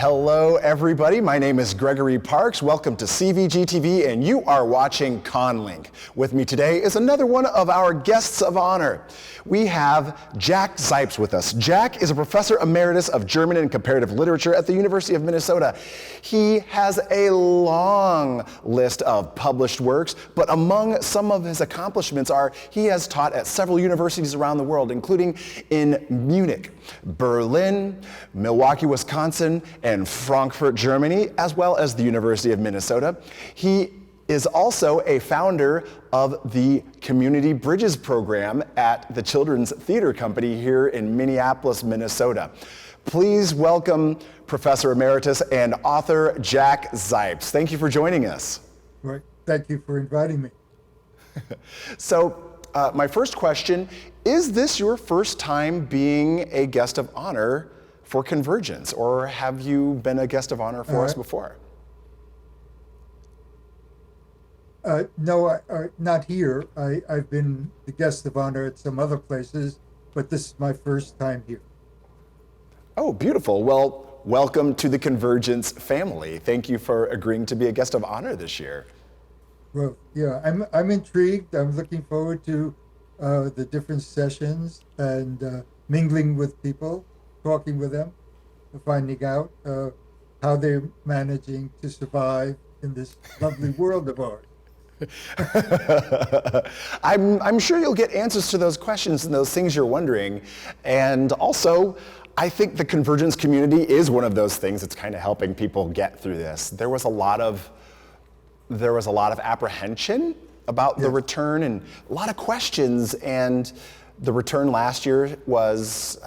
Hello, everybody. My name is Gregory Parks. Welcome to CVG-TV, and you are watching CONLink. With me today is another one of our guests of honor. We have Jack Zipes with us. Jack is a professor emeritus of German and comparative literature at the University of Minnesota. He has a long list of published works, but among some of his accomplishments are he has taught at several universities around the world, including in Munich, Berlin, Milwaukee, Wisconsin, and Frankfurt, Germany, as well as the University of Minnesota. He is also a founder of the Community Bridges program at the Children's Theater Company here in Minneapolis, Minnesota. Please welcome Professor Emeritus and author Jack Zipes. Thank you for joining us. Right. Thank you for inviting me. So, my first question, is this your first time being a guest of honor for CONvergence, or have you been a guest of honor for us before? No, not here. I've been the guest of honor at some other places, but this is my first time here. Oh, beautiful. Well, welcome to the CONvergence family. Thank you for agreeing to be a guest of honor this year. Well, yeah, I'm intrigued. I'm looking forward to the different sessions and mingling with people, talking with them, finding out how they're managing to survive in this lovely world of ours. I'm sure you'll get answers to those questions and those things you're wondering. And also, I think the CONvergence community is one of those things that's kind of helping people get through this. There was a lot of apprehension about the return and a lot of questions, and the return last year was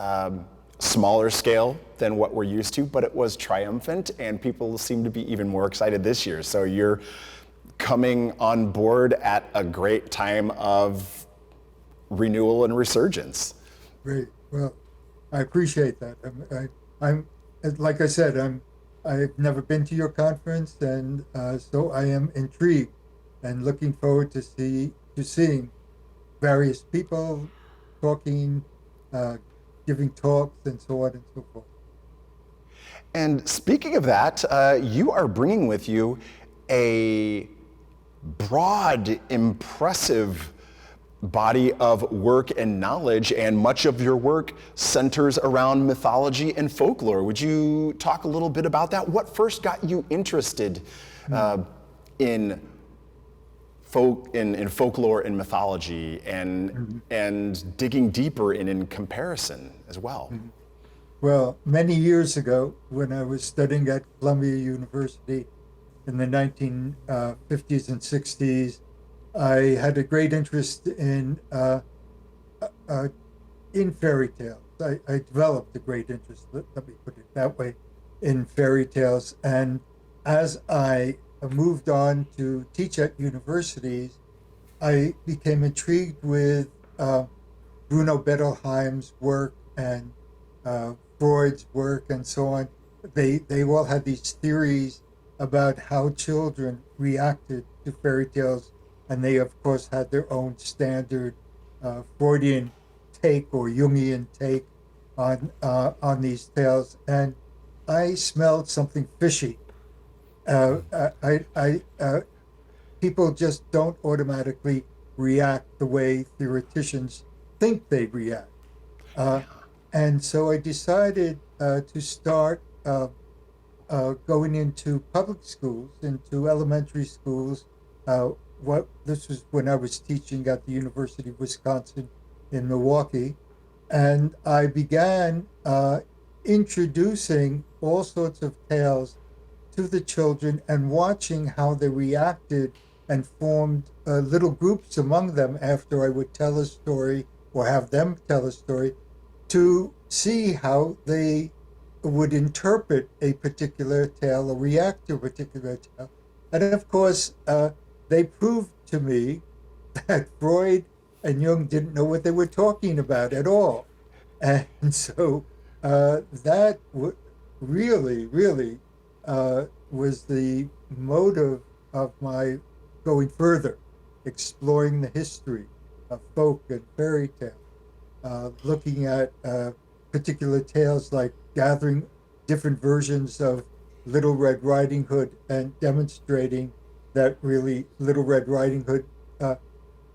smaller scale than what we're used to, but it was triumphant, and people seem to be even more excited this year. So you're coming on board at a great time of renewal and resurgence. Great. Well, I appreciate that. I'm like I said, I've never been to your conference, and so I am intrigued and looking forward to seeing various people talking, giving talks, and so on and so forth. And speaking of that, you are bringing with you a broad, impressive body of work and knowledge, and much of your work centers around mythology and folklore. Would you talk a little bit about that? What first got you interested in folklore and mythology, and digging deeper in comparison as well? Well, many years ago, when I was studying at Columbia University in the 1950s and 60s, I had a great interest in fairy tales. I developed a great interest, let me put it that way, in fairy tales. And as I moved on to teach at universities, I became intrigued with Bruno Bettelheim's work and Freud's work and so on. They all had these theories about how children reacted to fairy tales, and they of course had their own standard Freudian take or Jungian take on these tales. And I smelled something fishy. People just don't automatically react the way theoreticians think they react. And so I decided to start going into public schools, into elementary schools. This was when I was teaching at the University of Wisconsin in Milwaukee. And I began introducing all sorts of tales to the children and watching how they reacted, and formed little groups among them after I would tell a story or have them tell a story, to see how they would interpret a particular tale or react to a particular tale. And of course, they proved to me that Freud and Jung didn't know what they were talking about at all. And so that really was the motive of my going further, exploring the history of folk and fairy tale, looking at particular tales like gathering different versions of Little Red Riding Hood and demonstrating that really Little Red Riding Hood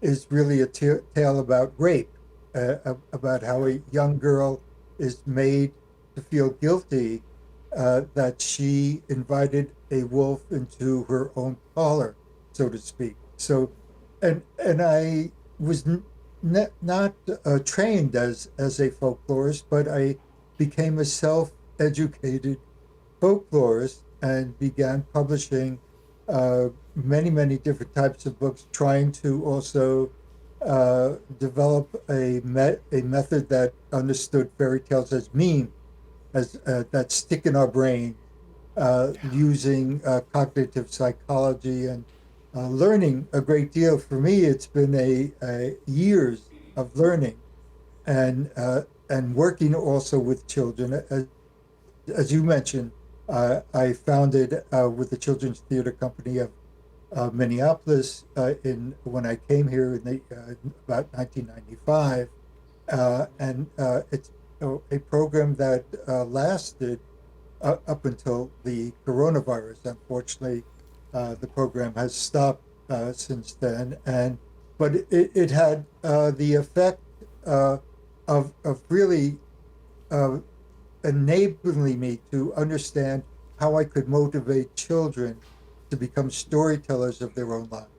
is really a tale about rape, about how a young girl is made to feel guilty that she invited a wolf into her own parlor, so to speak. So, and I was not trained as a folklorist, but I became a self-educated folklorist and began publishing many different types of books, trying to also develop a method that understood fairy tales as meme, as that stick in our brain, using cognitive psychology and learning a great deal. For me, it's been a years of learning and working also with children. As you mentioned, I founded with the Children's Theater Company of Minneapolis in when I came here in about 1995, and it's a program that lasted up until the coronavirus. Unfortunately, the program has stopped since then, but it had the effect of really enabling me to understand how I could motivate children to become storytellers of their own lives.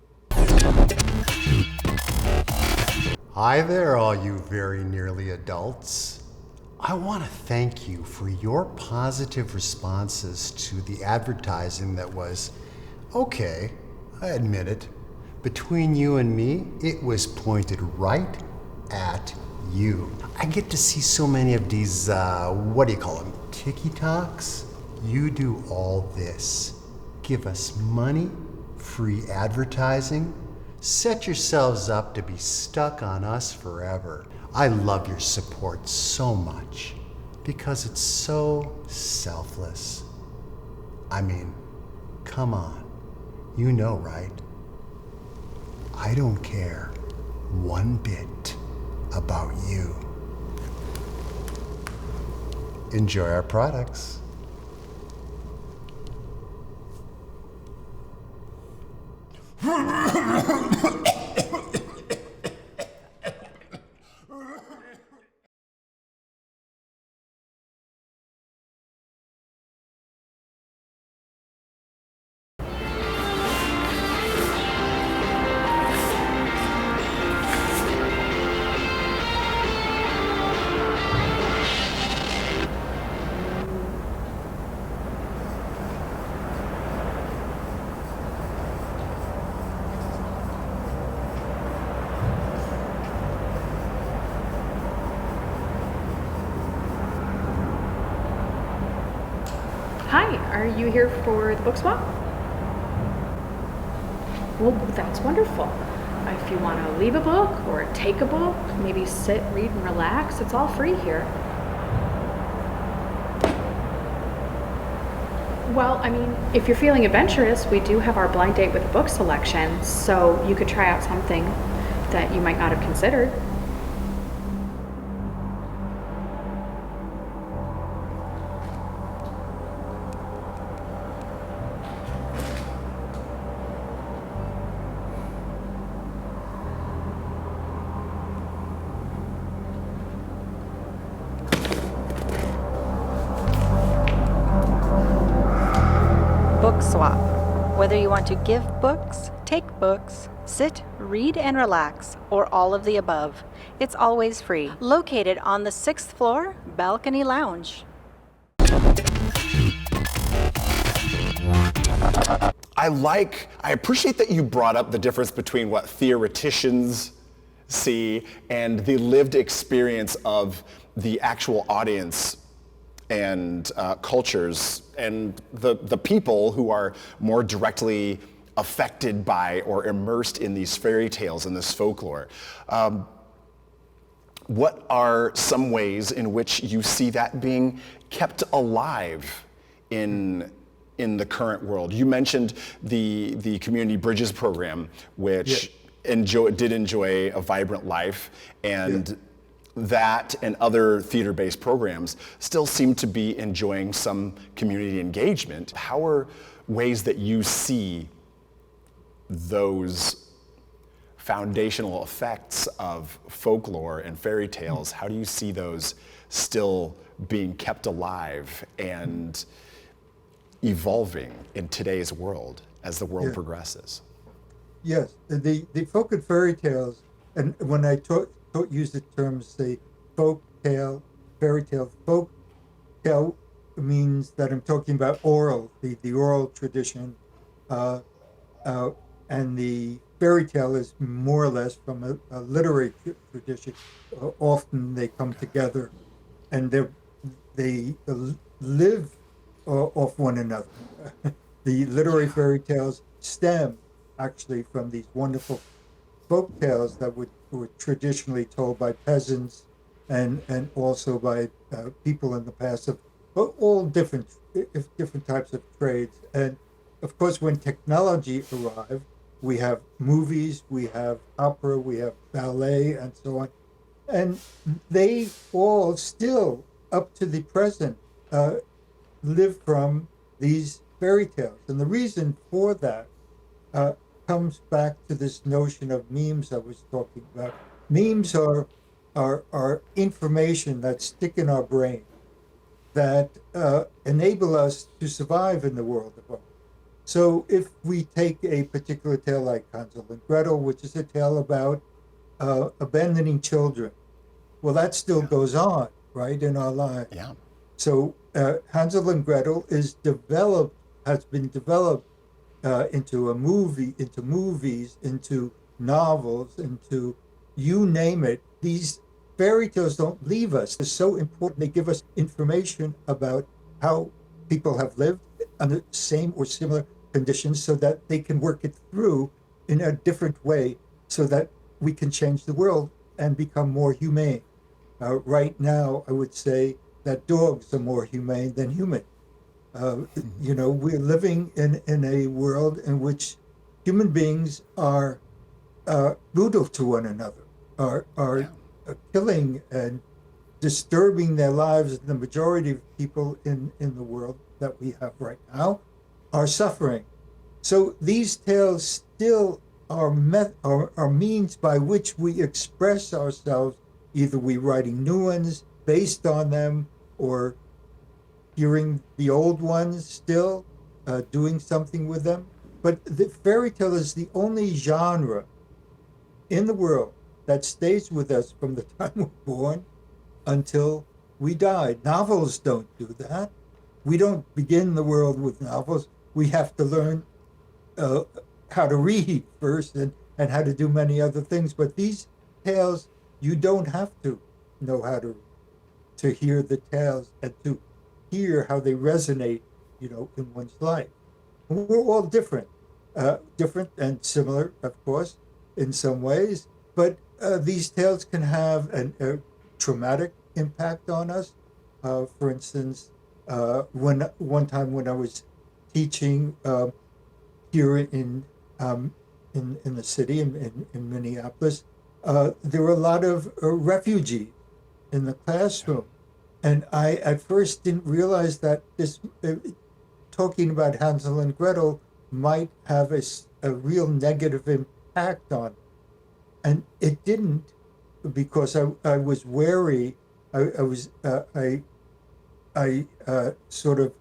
Hi there, all you very nearly adults. I want to thank you for your positive responses to the advertising that was, okay, I admit it, between you and me, it was pointed right at you. I get to see so many of these, what do you call them, TikToks? You do all this. Give us money, free advertising, set yourselves up to be stuck on us forever. I love your support so much because it's so selfless. I mean, come on, you know, right? I don't care one bit about you. Enjoy our products. Hi, are you here for the book swap? Well, that's wonderful. If you want to leave a book or take a book, maybe sit, read, and relax, it's all free here. Well, I mean, if you're feeling adventurous, we do have our blind date with a book selection, so you could try out something that you might not have considered. Book swap. Whether you want to give books, take books, sit, read, and relax, or all of the above, it's always free. Located on the 6th floor, Balcony Lounge. I appreciate that you brought up the difference between what theoreticians see and the lived experience of the actual audience and cultures and the people who are more directly affected by or immersed in these fairy tales and this folklore. What are some ways in which you see that being kept alive in the current world? You mentioned the Community Bridges program, which did enjoy a vibrant life, and that and other theater-based programs still seem to be enjoying some community engagement. How are ways that you see those foundational effects of folklore and fairy tales, how do you see those still being kept alive and evolving in today's world as the world progresses? Yes, the folk and fairy tales, and when I use the terms, say folk tale, fairy tale, folk tale means that I'm talking about oral, the oral tradition, uh, and the fairy tale is more or less from a literary tradition. Often they come together, and they live off one another. The literary fairy tales stem actually from these wonderful folk tales that were traditionally told by peasants and also by people in the past of all different types of trades. And of course, when technology arrived, we have movies, we have opera, we have ballet, and so on. And they all still, up to the present, live from these fairy tales. And the reason for that comes back to this notion of memes I was talking about. Memes are information that stick in our brain that enable us to survive in the world of art. So if we take a particular tale like Hansel and Gretel, which is a tale about abandoning children, well, that still goes on, right, in our lives. Yeah. So Hansel and Gretel has been developed into a movie, into movies, into novels, into you name it. These fairy tales don't leave us. They're so important. They give us information about how people have lived under the same or similar conditions so that they can work it through in a different way so that we can change the world and become more humane. Right now, I would say that dogs are more humane than humans. We're living in a world in which human beings are brutal to one another, are killing and disturbing their lives. The majority of people in the world that we have right now are suffering. So these tales still are means by which we express ourselves. Either we writing new ones based on them, or hearing the old ones still, doing something with them. But the fairy tale is the only genre in the world that stays with us from the time we're born until we die. Novels don't do that. We don't begin the world with novels. We have to learn how to read first and how to do many other things. But these tales, you don't have to know how to hear the tales and to hear how they resonate, in one's life. We're all different and similar, of course, in some ways. But these tales can have a traumatic impact on us. For instance, one time when I was teaching here in the city in Minneapolis, there were a lot of refugees in the classroom, and I at first didn't realize that this talking about Hansel and Gretel might have a real negative impact on, and it didn't, because I was wary. I sort of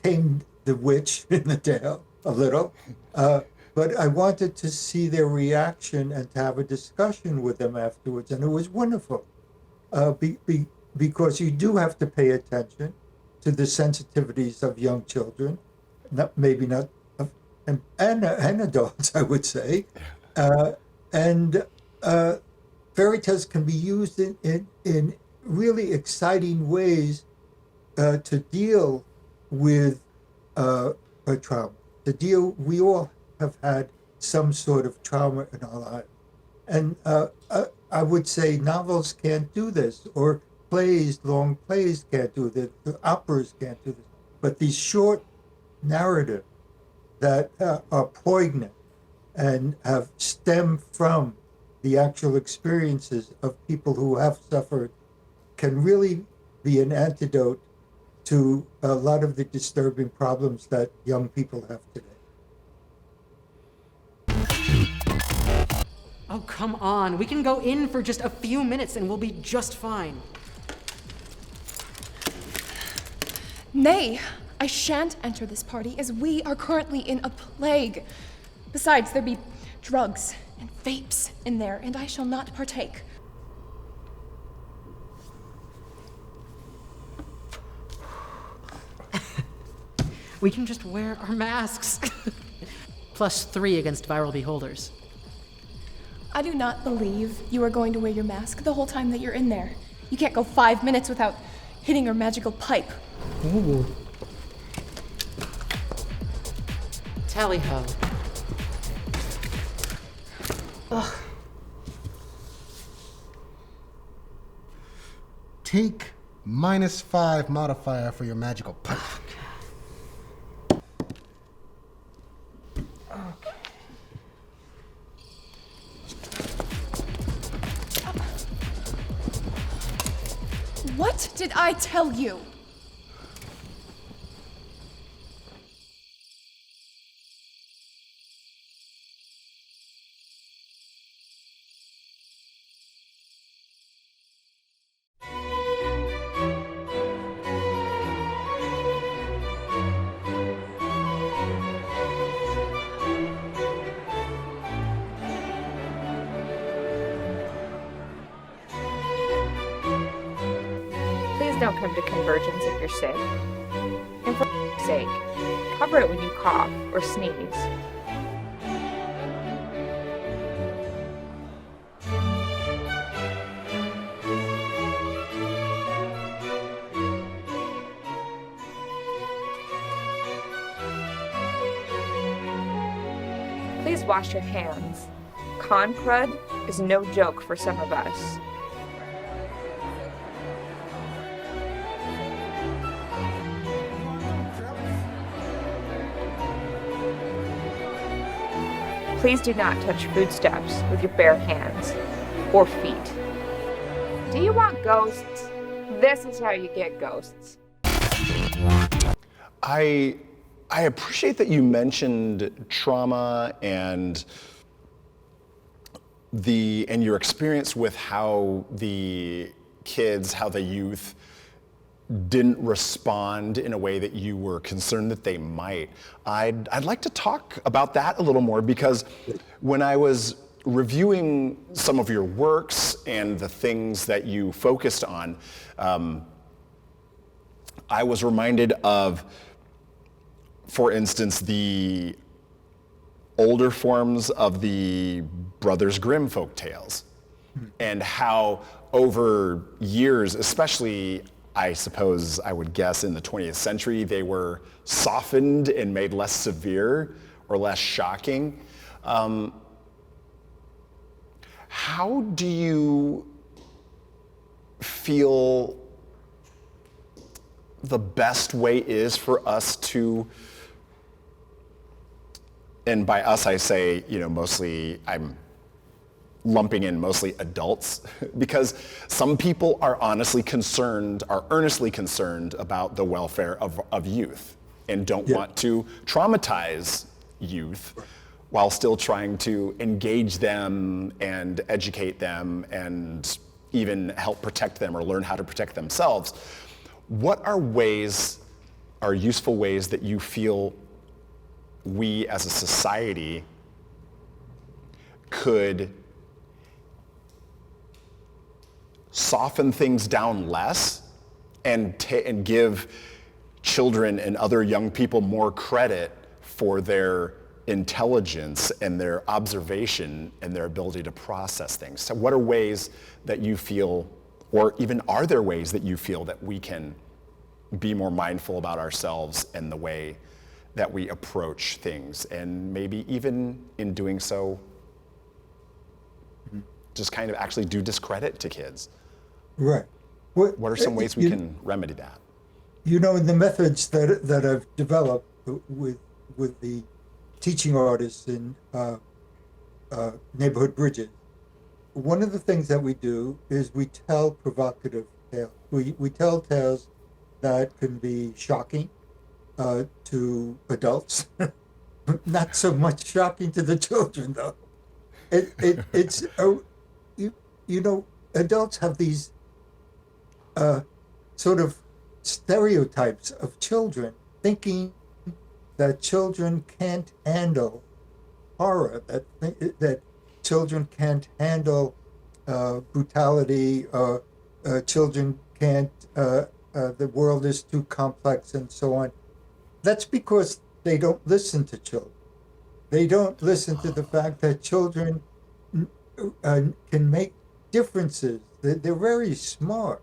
tamed the witch in the tale a little, but I wanted to see their reaction and to have a discussion with them afterwards, and it was wonderful, because you do have to pay attention to the sensitivities of young children, maybe not, and adults, I would say, and fairy tales can be used in really exciting ways to deal with a trauma. We all have had some sort of trauma in our life, and I would say novels can't do this, or long plays can't do this, operas can't do this, but these short narratives that are poignant and have stemmed from the actual experiences of people who have suffered can really be an antidote to a lot of the disturbing problems that young people have today. Oh, come on. We can go in for just a few minutes and we'll be just fine. Nay, I shan't enter this party as we are currently in a plague. Besides, there be drugs and vapes in there, and I shall not partake. We can just wear our masks. +3 against viral beholders. I do not believe you are going to wear your mask the whole time that you're in there. You can't go 5 minutes without hitting your magical pipe. Ooh. Tally-ho. Ugh. Take -5 modifier for your magical pipe. What did I tell you? Don't come to CONvergence if you're sick. And for sake, cover it when you cough or sneeze. Please wash your hands. Con crud is no joke for some of us. Please do not touch foodstuffs with your bare hands or feet. Do you want ghosts? This is how you get ghosts. I appreciate that you mentioned trauma and your experience with how the kids, how the youth didn't respond in a way that you were concerned that they might. I'd like to talk about that a little more, because when I was reviewing some of your works and the things that you focused on, I was reminded of, for instance, the older forms of the Brothers Grimm folk tales, and how over years, especially I suppose I would guess in the 20th century, they were softened and made less severe or less shocking. How do you feel the best way is for us to, and by us I say, mostly I'm lumping in mostly adults, because some people are earnestly concerned about the welfare of youth and don't want to traumatize youth while still trying to engage them and educate them and even help protect them or learn how to protect themselves. What are useful ways that you feel we as a society could soften things down less and give children and other young people more credit for their intelligence and their observation and their ability to process things? So what are ways that you feel, or even are there ways that you feel that we can be more mindful about ourselves and the way that we approach things, and maybe even in doing so, just kind of actually do discredit to kids? Right. What are some ways we can remedy that? In the methods that I've developed with the teaching artists in Neighborhood Bridges, one of the things that we do is we tell provocative tales. We tell tales that can be shocking to adults, not so much shocking to the children, though. It's you, you know, adults have these sort of stereotypes of children, thinking that children can't handle horror, that children can't handle brutality, or children can't, the world is too complex, and so on. That's because they don't listen to children. They don't listen to the fact that children can make differences. They're very smart,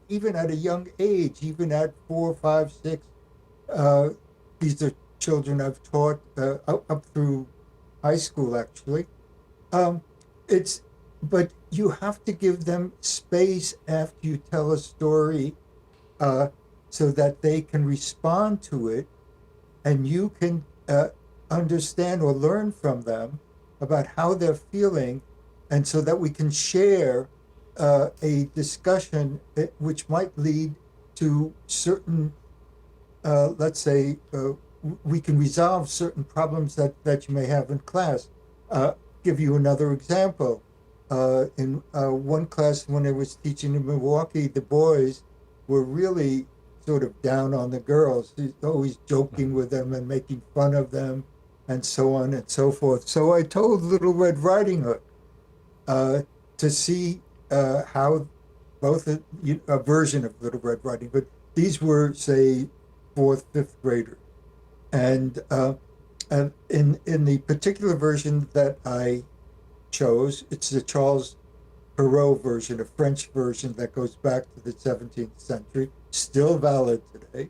even at a young age, even at 4, 5, 6. These are children I've taught up through high school, actually. It's But you have to give them space after you tell a story, so that they can respond to it, and you can understand or learn from them about how they're feeling, and so that we can share a discussion which might lead to certain, let's say, we can resolve certain problems that you may have in class. Give you another example. In one class, when I was teaching in Milwaukee, the boys were really sort of down on the girls. He's always joking with them and making fun of them, and so on and so forth. So I told Little Red Riding Hood to see how both a version of Little Red Riding Hood. These were, say, 4th, 5th graders, and in the particular version that I chose, it's the Charles Perrault version, a French version that goes back to the 17th century, still valid today.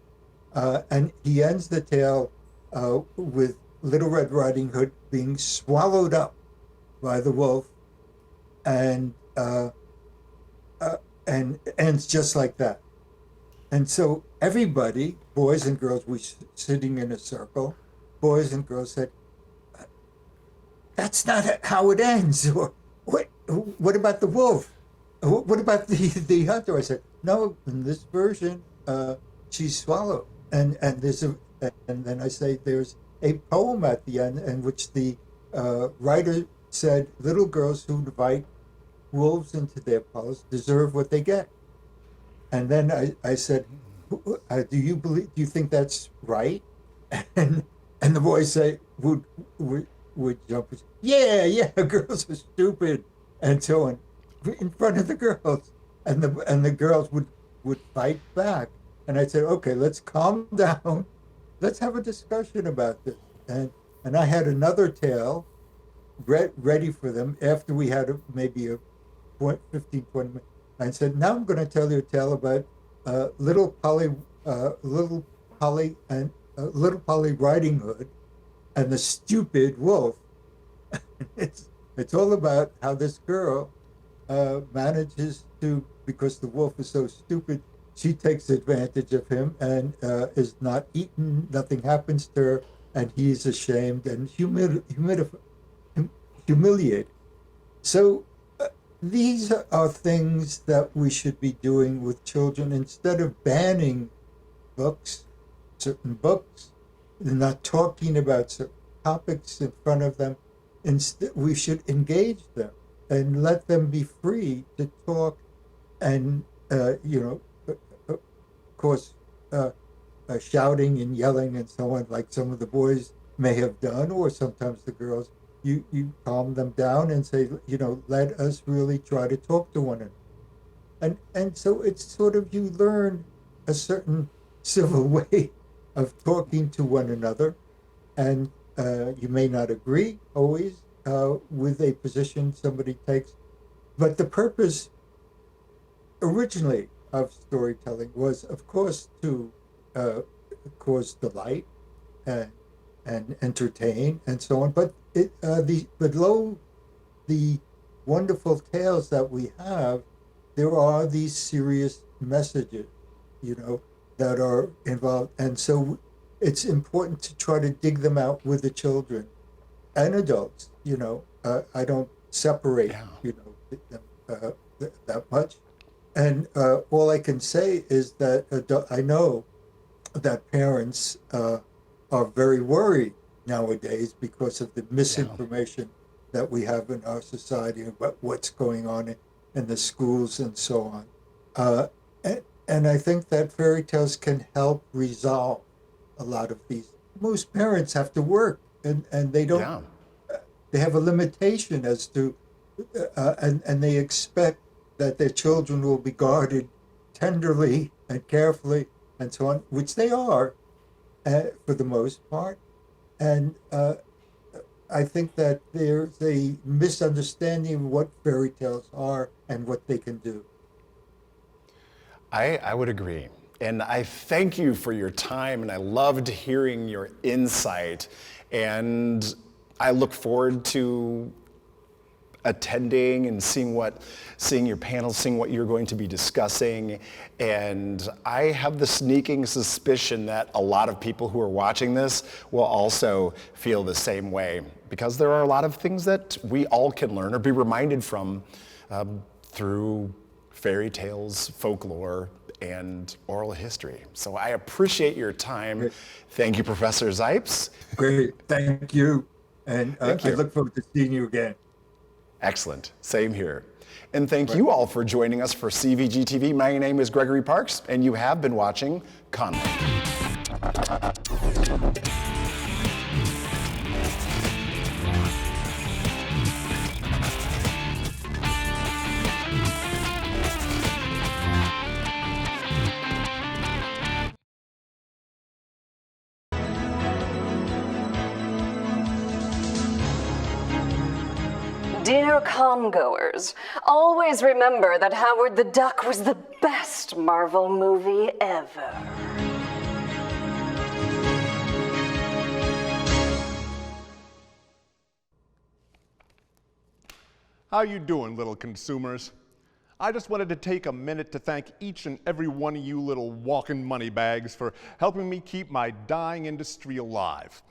And he ends the tale with Little Red Riding Hood being swallowed up by the wolf, and ends just like that. And so everybody, boys and girls, we sitting in a circle, boys and girls said, "That's not how it ends." Or, what about the wolf? What about the hunter? I said, "No, in this version, she's swallowed." And then I say there's a poem at the end in which the writer said, "Little girls who invite wolves into their palace deserve what they get." And then I said, "Do you think that's right?" And the boys say would jump, yeah, girls are stupid, and so on, in front of the girls, and the girls would fight back. And I said, "Okay, let's calm down, let's have a discussion about this." And I had another tale ready for them after we had maybe a 15, 20 minutes. I said, "Now I'm going to tell you a tale about little Polly Riding Hood and the stupid wolf." It's all about how this girl manages to, because the wolf is so stupid, she takes advantage of him and is not eaten. Nothing happens to her, and he's ashamed and humiliated. So these are things that we should be doing with children instead of banning certain books, not talking about certain topics in front of them. Instead, we should engage them and let them be free to talk, and of course, shouting and yelling and so on, like some of the boys may have done, or sometimes the girls. You calm them down and say, let us really try to talk to one another. And so it's sort of, you learn a certain civil way of talking to one another, and you may not agree always with a position somebody takes, but the purpose originally of storytelling was, of course, to cause delight and entertain and so on. But below the wonderful tales that we have, there are these serious messages, that are involved, and so it's important to try to dig them out with the children and adults. I don't separate, that much. And all I can say is that I know that parents are very worried nowadays because of the misinformation that we have in our society about what's going on in the schools and so on. And I think that fairy tales can help resolve a lot of these. Most parents have to work, and they don't. They have a limitation as to, and they expect that their children will be guarded tenderly and carefully and so on, which they are for the most part. And I think that there's a misunderstanding of what fairy tales are and what they can do. I would agree. And I thank you for your time, and I loved hearing your insight. And I look forward to attending and seeing your panel, seeing what you're going to be discussing. And I have the sneaking suspicion that a lot of people who are watching this will also feel the same way, because there are a lot of things that we all can learn or be reminded from through fairy tales, folklore, and oral history. So I appreciate your time. Great. Thank you, Professor Zipes. Great, thank you. And I look forward to seeing you again. Excellent, same here. And thank you all for joining us for CVG-TV. My name is Gregory Parks, and you have been watching CONvergence. Dear con-goers, always remember that Howard the Duck was the best Marvel movie ever. How you doing, little consumers? I just wanted to take a minute to thank each and every one of you little walking money bags for helping me keep my dying industry alive.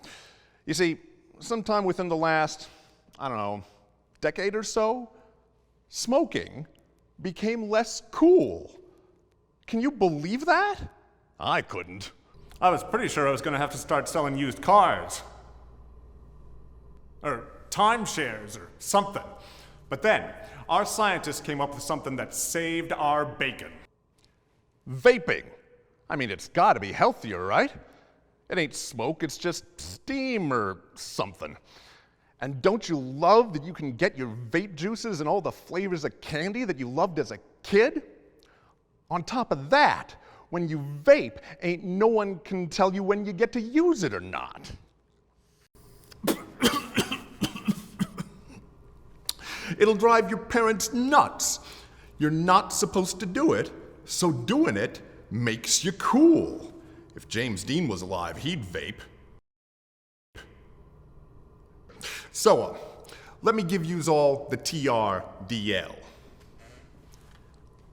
You see, sometime within the last, I don't know, decade or so, smoking became less cool. Can you believe that? I couldn't. I was pretty sure I was going to have to start selling used cars. Or timeshares or something. But then, our scientists came up with something that saved our bacon. Vaping. I mean, it's gotta be healthier, right? It ain't smoke, it's just steam or something. And don't you love that you can get your vape juices and all the flavors of candy that you loved as a kid? On top of that, when you vape, ain't no one can tell you when you get to use it or not. It'll drive your parents nuts. You're not supposed to do it, so doing it makes you cool. If James Dean was alive, he'd vape. So, let me give yous all the TRDL.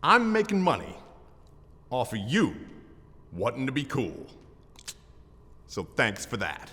I'm making money off of you wanting to be cool. So thanks for that.